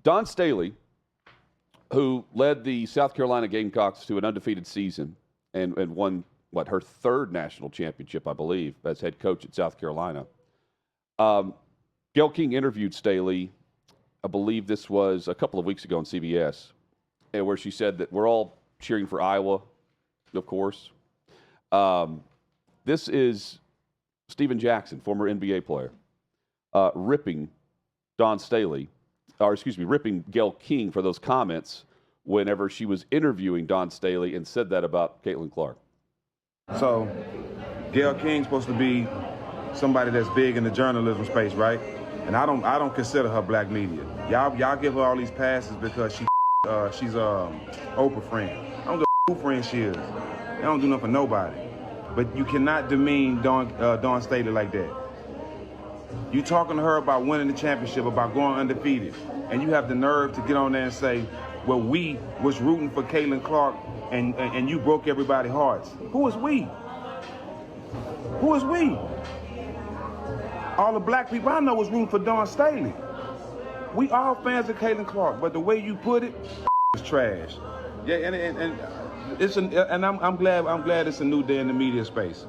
Dawn Staley, who led the South Carolina Gamecocks to an undefeated season and won, her third national championship, I believe, as head coach at South Carolina. Gayle King interviewed Staley, I believe this was a couple of weeks ago on CBS, and where she said that we're all cheering for Iowa, of course. This is Steven Jackson, former NBA player, ripping Dawn Staley, ripping Gayle King for those comments whenever she was interviewing Dawn Staley and said that about Caitlin Clark. So, Gayle King's supposed to be somebody that's big in the journalism space, right? And I don't consider her black media. Y'all give her all these passes because she's Oprah friend. I don't give a who friend she is. They don't do nothing for nobody. But you cannot demean Dawn Staley like that. You talking to her about winning the championship, about going undefeated, and you have the nerve to get on there and say, well, we was rooting for Caitlin Clark and you broke everybody's hearts. Who is we? Who is we? All the black people I know was rooting for Dawn Staley. We all fans of Caitlin Clark, but the way you put it is trash. Yeah, and I'm glad it's a new day in the media space.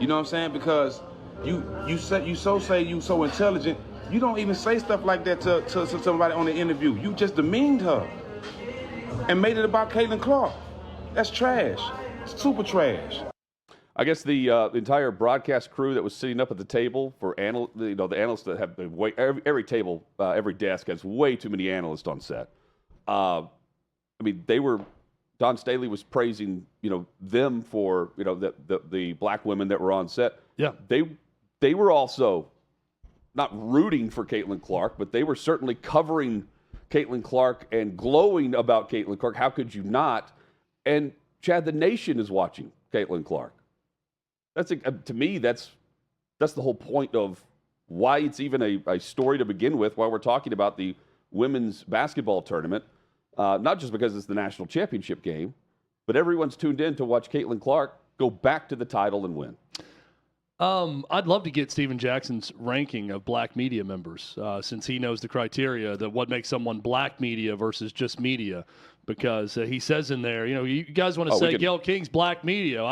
You know what I'm saying? Because you so intelligent, you don't even say stuff like that to somebody on the interview. You just demeaned her and made it about Caitlin Clark. That's trash. It's super trash. I guess the entire broadcast crew that was sitting up at the table for the analysts that have been every table, every desk has way too many analysts on set. Dawn Staley was praising, them for, the black women that were on set. Yeah. They were also not rooting for Caitlin Clark, but they were certainly covering Caitlin Clark and glowing about Caitlin Clark. How could you not? And Chad, the nation is watching Caitlin Clark. To me, that's the whole point of why it's even a story to begin with, why we're talking about the women's basketball tournament, not just because it's the national championship game, but everyone's tuned in to watch Caitlin Clark go back to the title and win. I'd love to get Steven Jackson's ranking of black media members, since he knows the criteria that what makes someone black media versus just media, because he says in there, you guys want to say Gayle King's black media.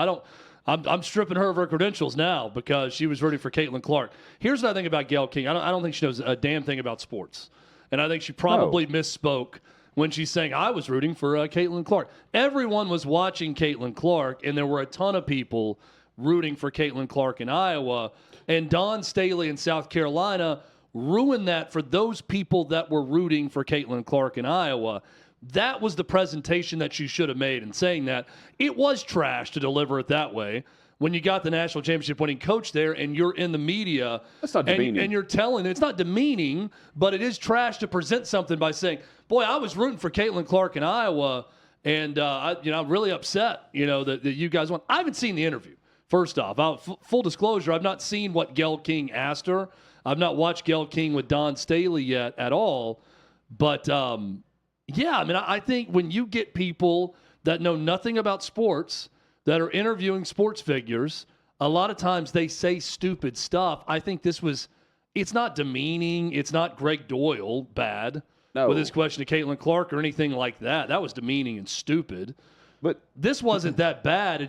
I'm stripping her of her credentials now because she was rooting for Caitlin Clark. Here's what I think about Gayle King. I don't think she knows a damn thing about sports. And I think she probably misspoke when she's saying, I was rooting for Caitlin Clark. Everyone was watching Caitlin Clark, and there were a ton of people rooting for Caitlin Clark in Iowa. And Dawn Staley in South Carolina ruined that for those people that were rooting for Caitlin Clark in Iowa. That was the presentation that she should have made, and saying that it was trash to deliver it that way when you got the national championship winning coach there and you're in the media. That's not demeaning. And you're telling, it's not demeaning, but it is trash to present something by saying, boy, I was rooting for Caitlin Clark in Iowa, and I'm really upset, that you guys won. I haven't seen the interview. First off, full disclosure, I've not seen what Gayle King asked her. I've not watched Gayle King with Dawn Staley yet at all, but I think when you get people that know nothing about sports that are interviewing sports figures, a lot of times they say stupid stuff. I think it's not demeaning. It's not Greg Doyle bad with his question to Caitlin Clark or anything like that. That was demeaning and stupid. But this wasn't that bad.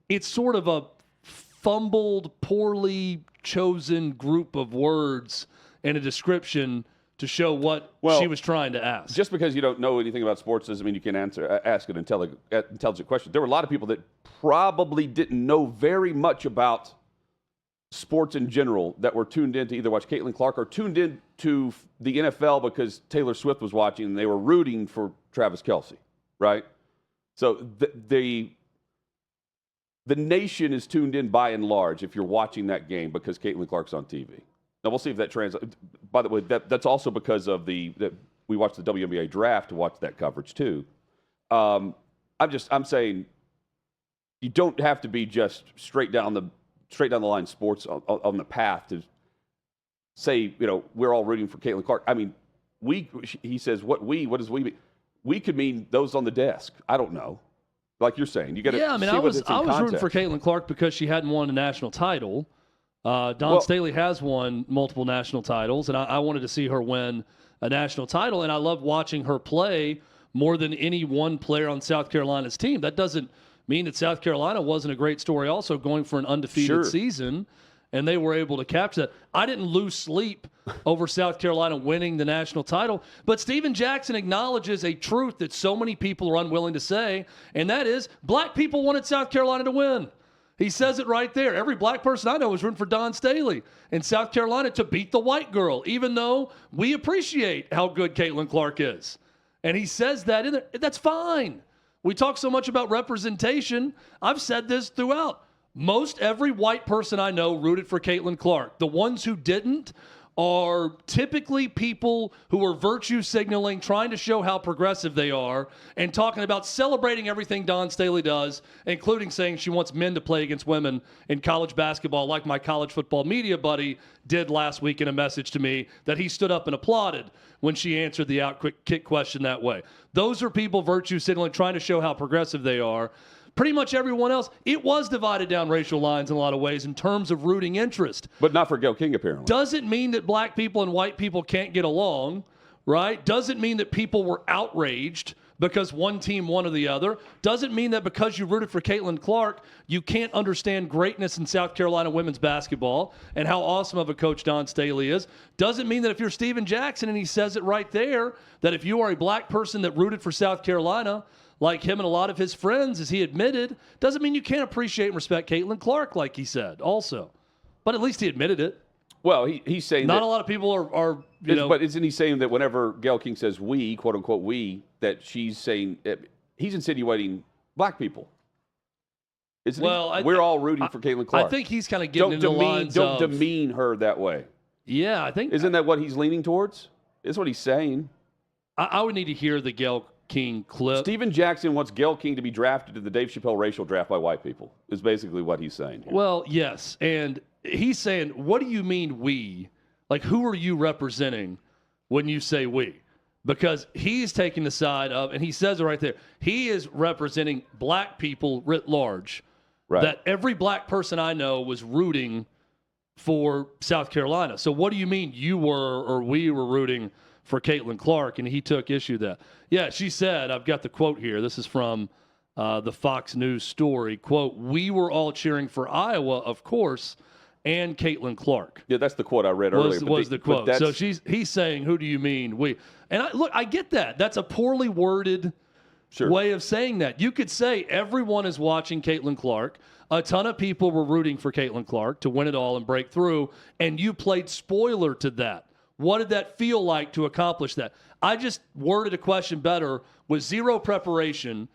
It's sort of a fumbled, poorly chosen group of words and a description to show what she was trying to ask. Just because you don't know anything about sports doesn't mean you can ask an intelligent question. There were a lot of people that probably didn't know very much about sports in general that were tuned in to either watch Caitlin Clark or tuned in to the NFL because Taylor Swift was watching and they were rooting for Travis Kelce, right? So the nation is tuned in by and large if you're watching that game because Caitlin Clark's on TV. Now, we'll see if that translates. By the way, that's also because of we watched the WNBA draft to watch that coverage too. I'm saying you don't have to be just straight down the line sports on the path to say, we're all rooting for Caitlin Clark. I mean, he says, what does we mean? We could mean those on the desk. I don't know. Like you're saying, you got to I was rooting for Caitlin Clark because she hadn't won a national title. Dawn Staley has won multiple national titles, and I wanted to see her win a national title. And I love watching her play more than any one player on South Carolina's team. That doesn't mean that South Carolina wasn't a great story also going for an undefeated season, and they were able to capture that. I didn't lose sleep over South Carolina winning the national title, but Steven Jackson acknowledges a truth that so many people are unwilling to say, and that is black people wanted South Carolina to win. He says it right there. Every black person I know was rooting for Don Staley in South Carolina to beat the white girl, even though we appreciate how good Caitlin Clark is. And he says that in there. That's fine. We talk so much about representation. I've said this throughout. Most every white person I know rooted for Caitlin Clark. The ones who didn't are typically people who are virtue signaling, trying to show how progressive they are, and talking about celebrating everything Don Staley does, including saying she wants men to play against women in college basketball, like my college football media buddy did last week in a message to me that he stood up and applauded when she answered the OutKick question that way. Those are people virtue signaling, trying to show how progressive they are. Pretty much everyone else, it was divided down racial lines in a lot of ways in terms of rooting interest. But not for Gayle King, apparently. Doesn't mean that black people and white people can't get along, right? Doesn't mean that people were outraged because one team won or the other. Doesn't mean that because you rooted for Caitlin Clark, you can't understand greatness in South Carolina women's basketball and how awesome of a coach Don Staley is. Doesn't mean that if you're Steven Jackson, and he says it right there, that if you are a black person that rooted for South Carolina, like him and a lot of his friends, as he admitted, doesn't mean you can't appreciate and respect Caitlin Clark, like he said also. But at least he admitted it. Well, he's saying not that, a lot of people are you know. But isn't he saying that whenever Gayle King says we, quote unquote we, that she's saying, he's insinuating black people? Isn't he? We're all rooting for Caitlin Clark. I think he's kind of getting into the lines Don't demean her that way. Yeah, I think. Isn't that what he's leaning towards? Is what he's saying. I would need to hear the Gayle King clip. Steven Jackson wants Gayle King to be drafted to the Dave Chappelle racial draft by white people, is basically what he's saying here. Well, yes. And he's saying, what do you mean we? Like, who are you representing when you say we? Because he's taking the side of, and he says it right there, he is representing black people writ large. Right. That every black person I know was rooting for South Carolina. So what do you mean you were or we were rooting for Caitlin Clark? And he took issue with that. Yeah, she said, I've got the quote here. This is from the Fox News story. Quote, "We were all cheering for Iowa, of course, and Caitlin Clark." Yeah, that's the quote I read earlier. Was the quote. So he's saying, who do you mean we? And I get that. That's a poorly worded way of saying that. You could say everyone is watching Caitlin Clark. A ton of people were rooting for Caitlin Clark to win it all and break through, and you played spoiler to that. What did that feel like to accomplish that? I just worded a question better with zero preparation,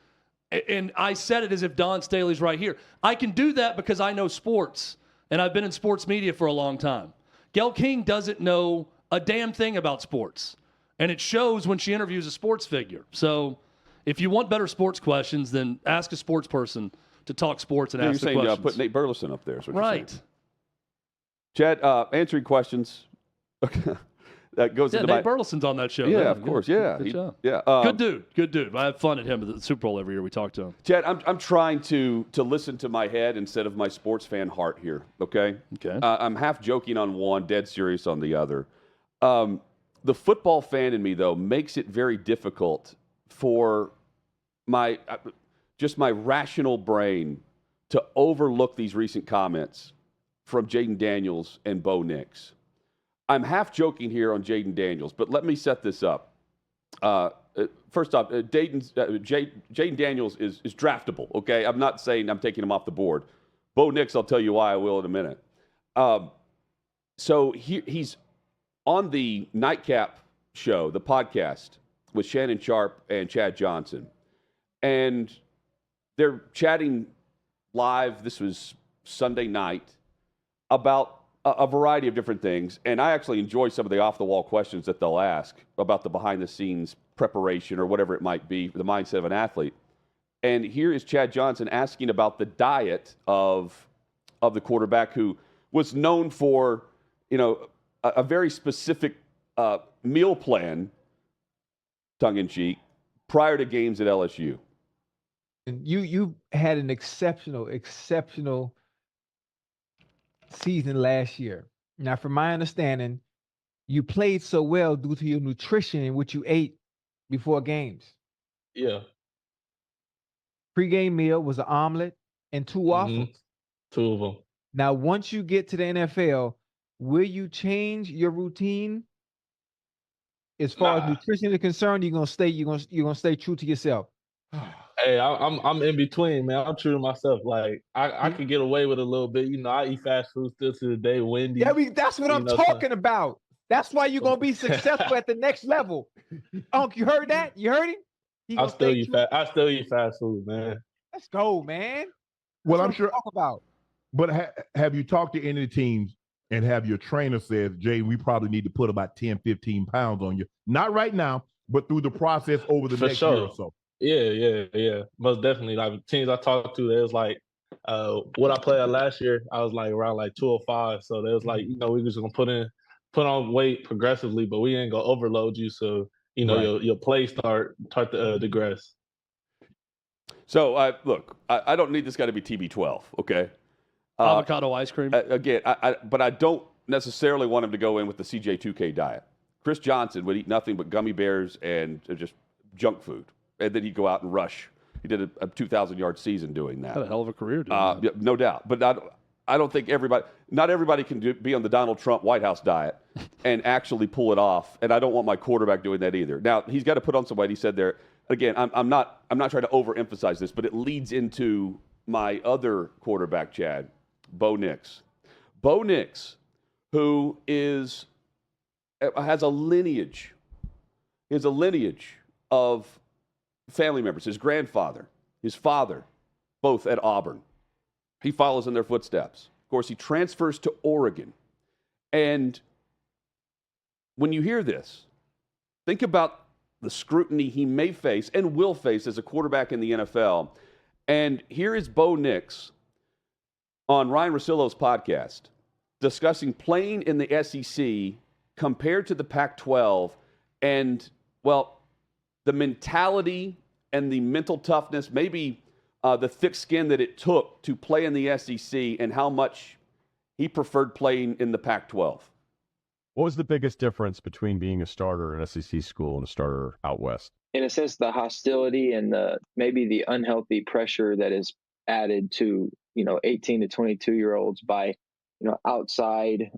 and I said it as if Don Staley's right here. I can do that because I know sports, and I've been in sports media for a long time. Gayle King doesn't know a damn thing about sports, and it shows when she interviews a sports figure. So if you want better sports questions, then ask a sports person to talk sports and ask the questions. You're saying put Nate Burleson up there. Is what right. You're saying. Chad, answering questions. That goes into Nate Burleson's on that show. Yeah, of course. Yeah. Good job. Yeah. Good dude. I have fun at him at the Super Bowl every year. We talk to him. Chad, I'm trying to listen to my head instead of my sports fan heart here, okay? Okay. I'm half joking on one, dead serious on the other. The football fan in me, though, makes it very difficult for my rational brain to overlook these recent comments from Jaden Daniels and Bo Nix. I'm half joking here on Jaden Daniels, but let me set this up. First off, Jaden Daniels is draftable, okay? I'm not saying I'm taking him off the board. Bo Nix, I'll tell you why I will in a minute. So he's on the Nightcap show, the podcast, with Shannon Sharp and Chad Johnson. And they're chatting live, this was Sunday night, about a variety of different things, and I actually enjoy some of the off-the-wall questions that they'll ask about the behind-the-scenes preparation or whatever it might be, the mindset of an athlete. And here is Chad Johnson asking about the diet of the quarterback who was known for, a very specific meal plan, tongue-in-cheek, prior to games at LSU. And you had an exceptional season last year. Now, from my understanding, you played so well due to your nutrition and what you ate before games. Yeah. Pre-game meal was an omelet and 2 Mm-hmm. waffles. 2 of them. Now, once you get to the NFL, will you change your routine as far as Nah. nutrition is concerned? You're gonna stay true to yourself. Hey, I'm in between, man. I'm true to myself. Like I could get away with a little bit. You know, I eat fast food still to the day. Wendy's. That's what You I'm know, talking about. That's why you're gonna be successful at the next level. Unc, you heard that? You heard him? He I gonna still stay eat true. fast. I still eat fast food, man. Let's go, man. Well, That's I'm what sure. talking about. But have you talked to any of the teams and have your trainer said, Jay, we probably need to put about 10, 15 pounds on you? Not right now, but through the process over the For next year sure. or so. Yeah. Most definitely. Like teams I talked to, they was like, what I played last year, I was like around like 205. So they was like, you know, we just gonna put on weight progressively, but we ain't gonna overload you. So you know, Right. your play start to digress. So, look, I don't need this guy to be TB12, okay? Avocado ice cream. Again, but I don't necessarily want him to go in with the CJ2K diet. Chris Johnson would eat nothing but gummy bears and just junk food. And then he'd go out and rush. He did a 2,000-yard season doing that. Had a hell of a career doing that. Yeah, no doubt. But I don't think not everybody can be on the Donald Trump White House diet and actually pull it off. And I don't want my quarterback doing that either. Now, he's got to put on some weight. He said there. Again, I'm not trying to overemphasize this, but it leads into my other quarterback, Chad, Bo Nix. Bo Nix, who has a lineage of family members. His grandfather, his father, both at Auburn. He follows in their footsteps. Of course, he transfers to Oregon. And when you hear this, think about the scrutiny he may face and will face as a quarterback in the NFL. And here is Bo Nix on Ryan Russillo's podcast discussing playing in the SEC compared to the Pac-12 and, well, the mentality and the mental toughness, maybe the thick skin that it took to play in the SEC and how much he preferred playing in the Pac-12. What was the biggest difference between being a starter in SEC school and a starter out west? In a sense, the hostility and maybe the unhealthy pressure that is added to, 18 to 22-year-olds by, outside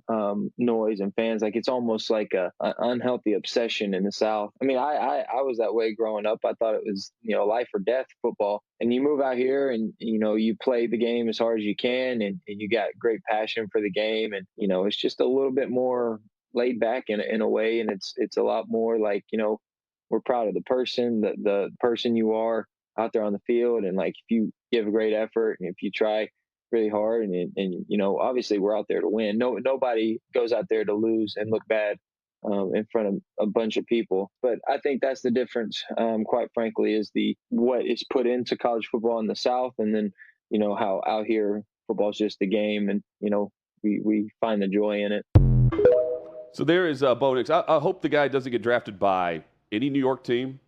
noise and fans. Like it's almost like an unhealthy obsession in the South. I mean, I was that way growing up. I thought it was, life or death football. And you move out here and, you play the game as hard as you can and you got great passion for the game. And, it's just a little bit more laid back in a way. And it's a lot more like, we're proud of the person you are out there on the field. And like, if you give a great effort and if you try really hard and obviously we're out there to win. Nobody goes out there to lose and look bad in front of a bunch of people. But I think that's the difference, quite frankly, is what is put into college football in the South. And then, how out here football is just a game and, we find the joy in it. So there is Bo Nix. I hope the guy doesn't get drafted by any New York team.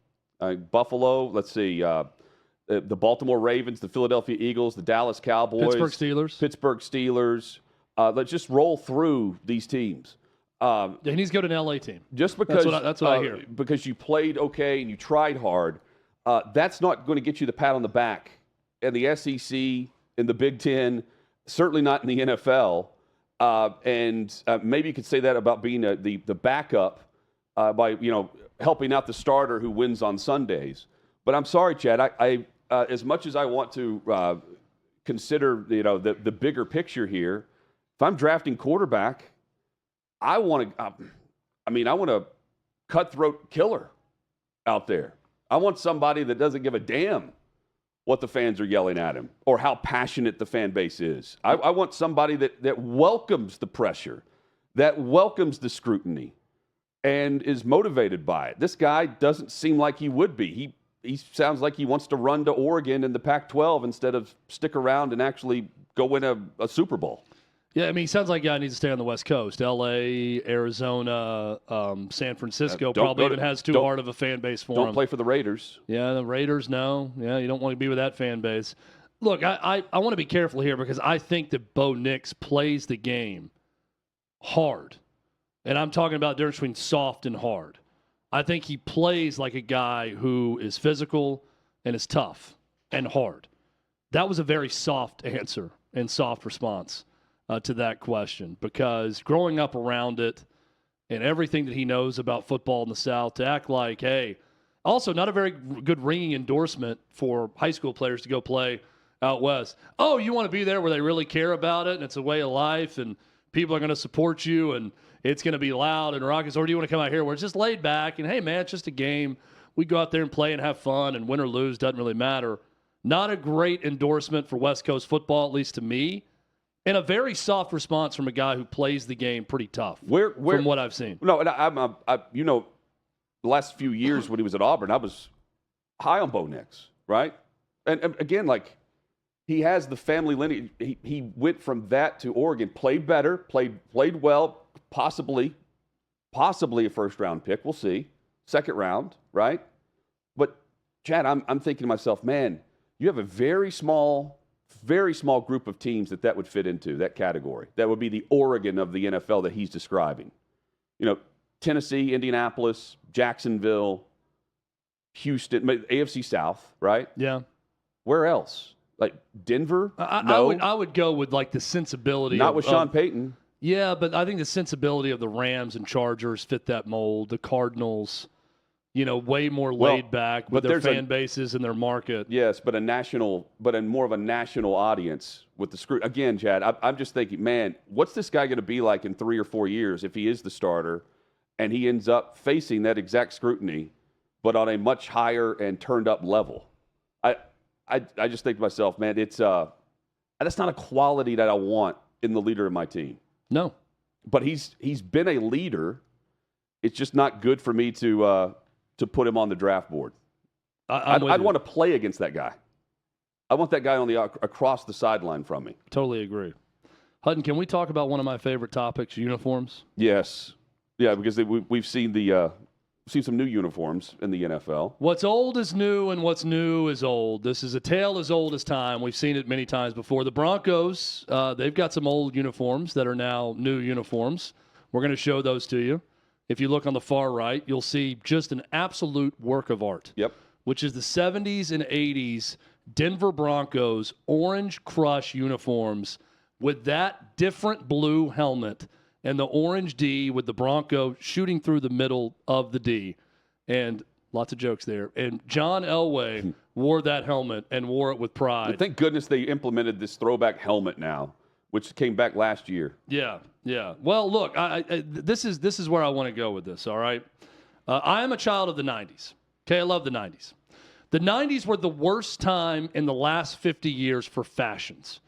Buffalo, let's see, the Baltimore Ravens, the Philadelphia Eagles, the Dallas Cowboys. Pittsburgh Steelers. Let's just roll through these teams. He needs to go to an LA team. Just because that's what I hear. Because you played okay and you tried hard, that's not going to get you the pat on the back. In the SEC, in the Big Ten, certainly not in the NFL. And maybe you could say that about being the backup by helping out the starter who wins on Sundays. But I'm sorry, Chad. I as much as I want to consider the bigger picture here, if I'm drafting quarterback, I want a cutthroat killer out there. I want somebody that doesn't give a damn what the fans are yelling at him or how passionate the fan base is. I want somebody that welcomes the pressure, that welcomes the scrutiny, and is motivated by it. This guy doesn't seem like he would be. He sounds like he wants to run to Oregon in the Pac-12 instead of stick around and actually go win a Super Bowl. Yeah, I mean, he sounds like a guy needs to stay on the West Coast. L.A., Arizona, San Francisco probably even has too hard of a fan base for him. Don't play for the Raiders. Yeah, the Raiders, no. Yeah, you don't want to be with that fan base. Look, I want to be careful here because I think that Bo Nix plays the game hard. And I'm talking about the difference between soft and hard. I think he plays like a guy who is physical and is tough and hard. That was a very soft answer and soft response to that question, because growing up around it and everything that he knows about football in the South, to act like, hey, also not a very good ringing endorsement for high school players to go play out west. Oh, you want to be there where they really care about it and it's a way of life and people are going to support you and it's going to be loud and raucous, or do you want to come out here where it's just laid back and, hey, man, it's just a game. We go out there and play and have fun, and win or lose doesn't really matter. Not a great endorsement for West Coast football, at least to me, and a very soft response from a guy who plays the game pretty tough from what I've seen. No, and the last few years when he was at Auburn, I was high on Bo Nix, right? And again, like, he has the family lineage. He went from that to Oregon, played better, played well, possibly a first-round pick. We'll see. Second round, right? But, Chad, I'm thinking to myself, man, you have a very small group of teams that would fit into, that category. That would be the Oregon of the NFL that he's describing. Tennessee, Indianapolis, Jacksonville, Houston, AFC South, right? Yeah. Where else? Like Denver? No. I would go with like the sensibility. Not with Sean Payton. Yeah, but I think the sensibility of the Rams and Chargers fit that mold. The Cardinals, way more laid back with their fan bases and their market. Yes, but in more of a national audience with the screw. Again, Chad, I'm just thinking, man, what's this guy going to be like in 3 or 4 years if he is the starter and he ends up facing that exact scrutiny, but on a much higher and turned up level? I just think to myself, man, that's not a quality that I want in the leader of my team. No. But he's been a leader. It's just not good for me to put him on the draft board. I'd want to play against that guy. I want that guy across the sideline from me. Totally agree. Hutton, can we talk about one of my favorite topics, uniforms? Yes. Yeah, because we've seen some new uniforms in the NFL. What's old is new, and what's new is old. This is a tale as old as time. We've seen it many times before. The Broncos, they've got some old uniforms that are now new uniforms. We're going to show those to you. If you look on the far right, you'll see just an absolute work of art. Yep. Which is the 70s and 80s Denver Broncos Orange Crush uniforms with that different blue helmet and the orange D with the Bronco shooting through the middle of the D. And lots of jokes there. And John Elway wore that helmet and wore it with pride. But thank goodness they implemented this throwback helmet now, which came back last year. Yeah. Well, look, this is where I want to go with this, all right? I am a child of the 90s. Okay, I love the 90s. The 90s were the worst time in the last 50 years for fashions.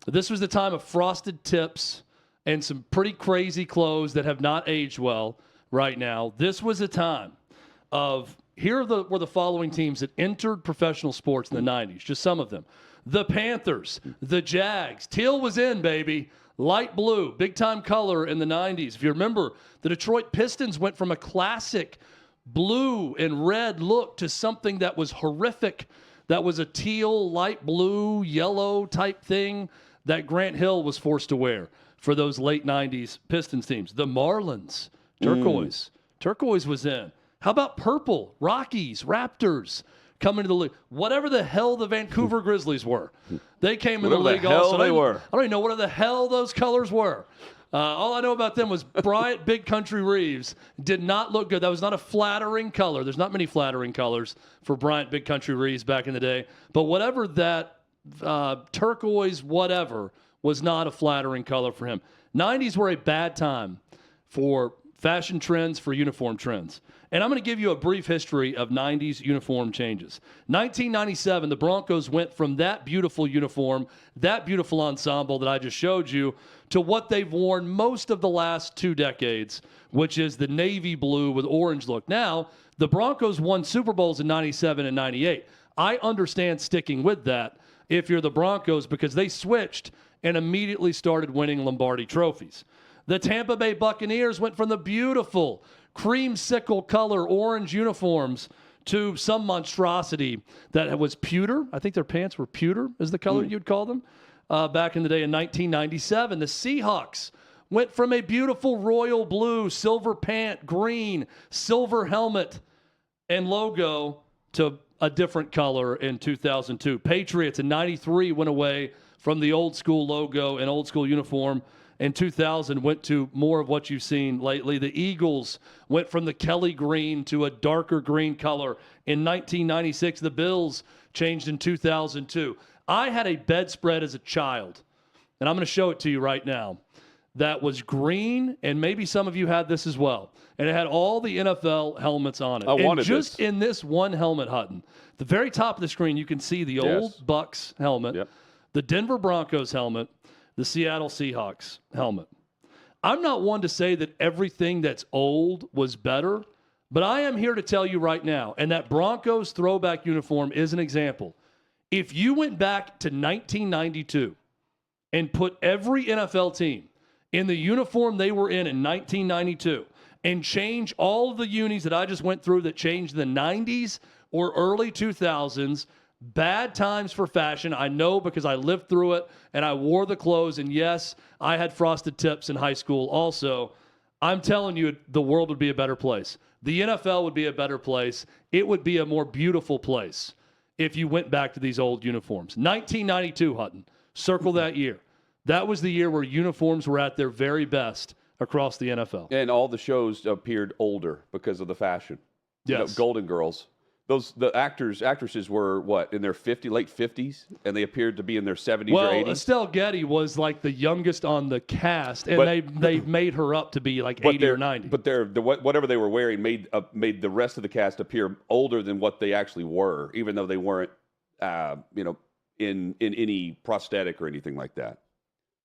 This was the time of frosted tips and some pretty crazy clothes that have not aged well right now. This was a time of, were the following teams that entered professional sports in the 90s, just some of them. The Panthers, the Jags. Teal was in, baby. Light blue, big-time color in the 90s. If you remember, the Detroit Pistons went from a classic blue and red look to something that was horrific, that was a teal, light blue, yellow type thing that Grant Hill was forced to wear for those late 90s Pistons teams. The Marlins, turquoise. Turquoise was in. How about purple? Rockies, Raptors coming to the league. Whatever the hell the Vancouver Grizzlies were. They came in the league also. They were. I don't even know what the hell those colors were. All I know about them was Bryant Big Country Reeves did not look good. That was not a flattering color. There's not many flattering colors for Bryant Big Country Reeves back in the day. But whatever that turquoise whatever was not a flattering color for him. 90s were a bad time for fashion trends, for uniform trends. And I'm going to give you a brief history of 90s uniform changes. 1997, the Broncos went from that beautiful uniform, that beautiful ensemble that I just showed you, to what they've worn most of the last 2 decades, which is the navy blue with orange look. Now, the Broncos won Super Bowls in 97 and 98. I understand sticking with that if you're the Broncos, because they switched and immediately started winning Lombardi trophies. The Tampa Bay Buccaneers went from the beautiful creamsicle color orange uniforms to some monstrosity that was pewter. I think their pants were pewter is the color you'd call them. Back in the day in 1997, the Seahawks went from a beautiful royal blue, silver pant, green, silver helmet, and logo to a different color in 2002. Patriots in 93 went away from the old school logo and old school uniform. In 2000 went to more of what you've seen lately. The Eagles went from the Kelly green to a darker green color. In 1996, the Bills changed in 2002. I had a bedspread as a child, and I'm going to show it to you right now, that was green, and maybe some of you had this as well. And it had all the NFL helmets on it. I wanted and just this. in this one helmet, Hutton, the very top of the screen, you can see the old Bucks helmet, the Denver Broncos helmet, the Seattle Seahawks helmet. I'm not one to say that everything that's old was better, but I am here to tell you right now, and that Broncos throwback uniform is an example. If you went back to 1992 and put every NFL team in the uniform they were in 1992 and change all of the unis that I just went through that changed in the 90s or early 2000s, bad times for fashion. I know because I lived through it and I wore the clothes. And yes, I had frosted tips in high school also. I'm telling you, the world would be a better place. The NFL would be a better place. It would be a more beautiful place if you went back to these old uniforms. 1992, Hutton. Circle that year. That was the year where uniforms were at their very best across the NFL. And all the shows appeared older because of the fashion. Yes. You know, Golden Girls. The actresses were what, in their late 50s, and they appeared to be in their 70s or 80s. Estelle Getty was like the youngest on the cast, and they made her up to be like 80 or 90. But whatever they were wearing made the rest of the cast appear older than what they actually were, even though they weren't, in any prosthetic or anything like that.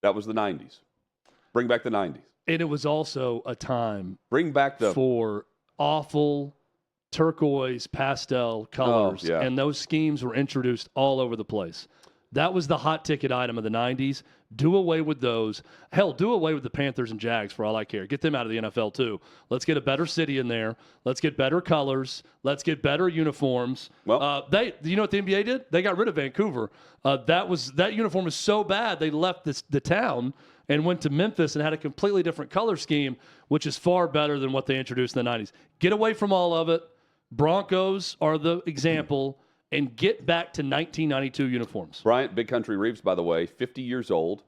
That was the 90s. Bring back the 90s. And it was also a time for awful turquoise pastel colors, and those schemes were introduced all over the place. That was the hot ticket item of the 90s. Do away with those. Hell, do away with the Panthers and Jags for all I care. Get them out of the NFL too. Let's get a better city in there. Let's get better colors. Let's get better uniforms. Well, you know what the NBA did? They got rid of Vancouver. That uniform was so bad they left the town and went to Memphis and had a completely different color scheme, which is far better than what they introduced in the 90s. Get away from all of it. Broncos are the example, and get back to 1992 uniforms. Bryant Big Country Reeves, by the way, 50 years old,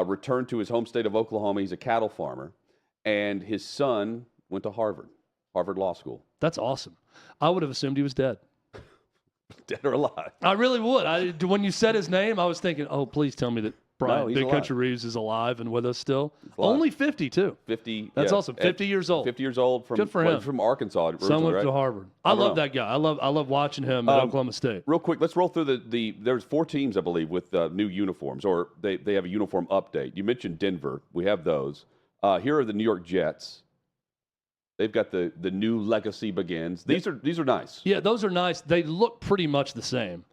returned to his home state of Oklahoma. He's a cattle farmer, and his son went to Harvard Law School. That's awesome. I would have assumed he was dead. Dead or alive? I really would. When you said his name, I was thinking, oh, please tell me that Bryant Big Country Reeves is alive and with us still. Only 50, too. 50. That's awesome. 50 years old. 50 years old from, good for him. From Arkansas. Son went right? to Harvard. I love that guy. I love watching him at Oklahoma State. Real quick, let's roll through there's 4 teams, I believe, with new uniforms, or they have a uniform update. You mentioned Denver. We have those. Here are the New York Jets. They've got the new legacy begins. These are nice. Yeah, those are nice. They look pretty much the same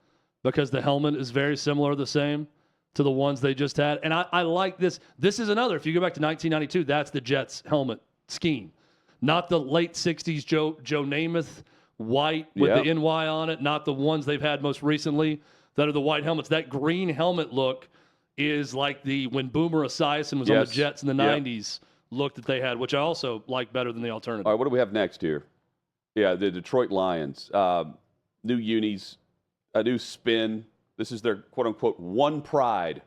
because the helmet is very similar, the same to the ones they just had. And I like this. This is another. If you go back to 1992, that's the Jets helmet scheme. Not the late 60s Joe Namath white with the NY on it. Not the ones they've had most recently that are the white helmets. That green helmet look is like when Boomer Esiason was on the Jets in the 90s look that they had, which I also like better than the alternative. All right, what do we have next here? Yeah, the Detroit Lions. New unis, a new spin. This is their quote-unquote One Pride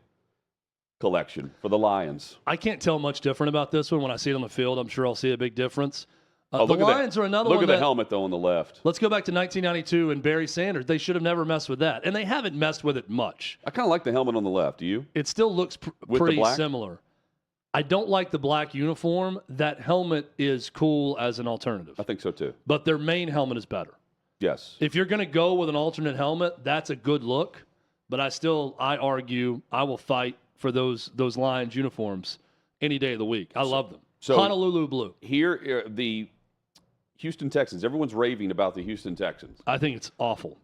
collection for the Lions. I can't tell much different about this one. When I see it on the field, I'm sure I'll see a big difference. The Lions are another one. Look at the helmet, though, on the left. Let's go back to 1992 and Barry Sanders. They should have never messed with that. And they haven't messed with it much. I kind of like the helmet on the left. Do you? It still looks pretty similar. I don't like the black uniform. That helmet is cool as an alternative. I think so, too. But their main helmet is better. Yes. If you're going to go with an alternate helmet, that's a good look. But I argue, I will fight for those Lions uniforms any day of the week. I love them. So Honolulu blue. Here, the Houston Texans. Everyone's raving about the Houston Texans. I think it's awful.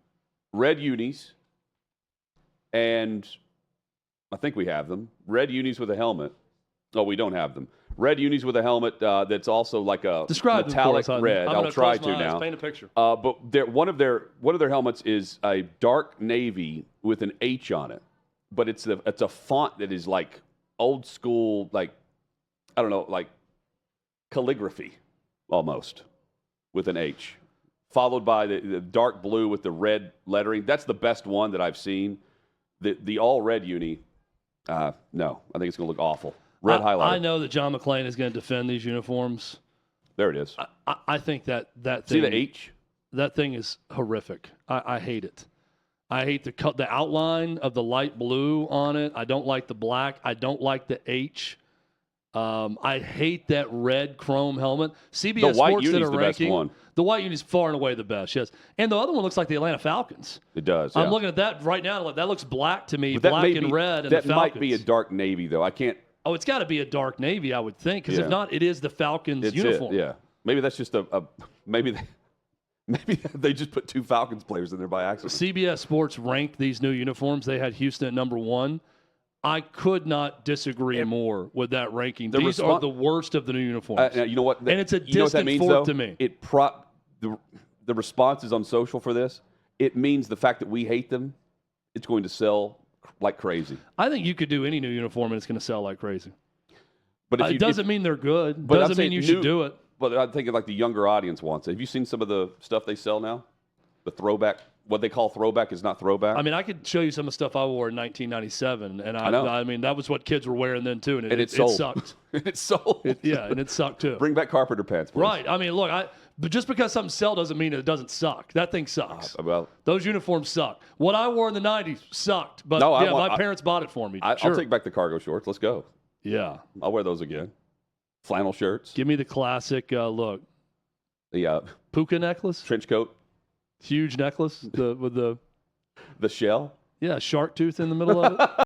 Red unis, and I think we have them. Red unis with a helmet. Oh, we don't have them. Red unis with a helmet that's also like a metallic red. I'll try to now. Paint a picture. But one of their helmets is a dark navy with an H on it, but it's a font that is like old school, like I don't know, like calligraphy almost with an H, followed by the dark blue with the red lettering. That's the best one that I've seen. The all red uni, no, I think it's going to look awful. Red highlighter. I know that John McClain is going to defend these uniforms. There it is. I think that thing. See the H? That thing is horrific. I hate it. I hate the outline of the light blue on it. I don't like the black. I don't like the H. I hate that red chrome helmet. CBS the white Sports did a the ranking. Best one. The white uni is far and away the best, yes. And the other one looks like the Atlanta Falcons. It does. I'm yeah. looking at that right now. That looks black to me, But black and red. And that the Falcons. might be a dark navy, though. I can't. Oh, it's got to be a dark navy, I would think, because if not, it is the Falcons it's uniform. Yeah, maybe that's just maybe they just put 2 Falcons players in there by accident. CBS Sports ranked these new uniforms. They had Houston at number 1. I could not disagree more with that ranking. These are the worst of the new uniforms. You know what? And it's a you know what that distant means, fourth though? to me. The responses on social for this. It means the fact that we hate them. It's going to sell like crazy. I think you could do any new uniform and it's going to sell like crazy. But it doesn't mean they're good. But Doesn't mean you should do it. But I'm thinking like the younger audience wants it. Have you seen some of the stuff they sell now? The throwback, what they call throwback is not throwback. I mean, I could show you some of the stuff I wore in 1997, and I know. I mean, that was what kids were wearing then too, and it sold. sucked. It sold. And it sucked too. Bring back carpenter pants, please. Right. I mean, look, but just because something sells doesn't mean it doesn't suck. That thing sucks. Well, those uniforms suck. What I wore in the 90s sucked, but my parents bought it for me. I'll take back the cargo shorts. Let's go. Yeah. I'll wear those again. Flannel shirts. Give me the classic look. The puka necklace. Trench coat. Huge necklace with the shell. Yeah, shark tooth in the middle of it.